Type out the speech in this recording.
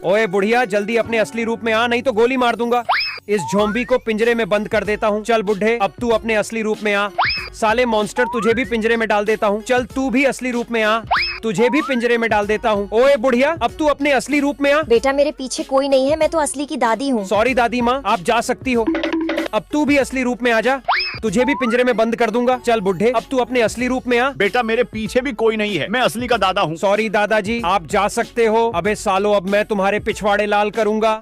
ओए बुढ़िया, जल्दी अपने असली रूप में आ, नहीं तो गोली मार दूंगा। इस झोंबी को पिंजरे में बंद कर देता हूँ। चल बुढ़े, अब तू अपने असली रूप में आ। साले मॉन्स्टर, तुझे भी पिंजरे में डाल देता हूँ। चल तू भी असली रूप में आ, तुझे भी पिंजरे में डाल देता हूँ। ओए बुढ़िया, अब तू अपने असली रूप में आ। बेटा मेरे पीछे कोई नहीं है, मैं तो असली की दादी हूँ। सॉरी दादी माँ, आप जा सकती हो। अब तू भी असली रूप में आ जा, तुझे भी पिंजरे में बंद कर दूंगा। चल बुढ़े, अब तू अपने असली रूप में आ। बेटा मेरे पीछे भी कोई नहीं है, मैं असली का दादा हूँ। सॉरी दादाजी, आप जा सकते हो। अबे सालो, अब मैं तुम्हारे पिछवाड़े लाल करूंगा।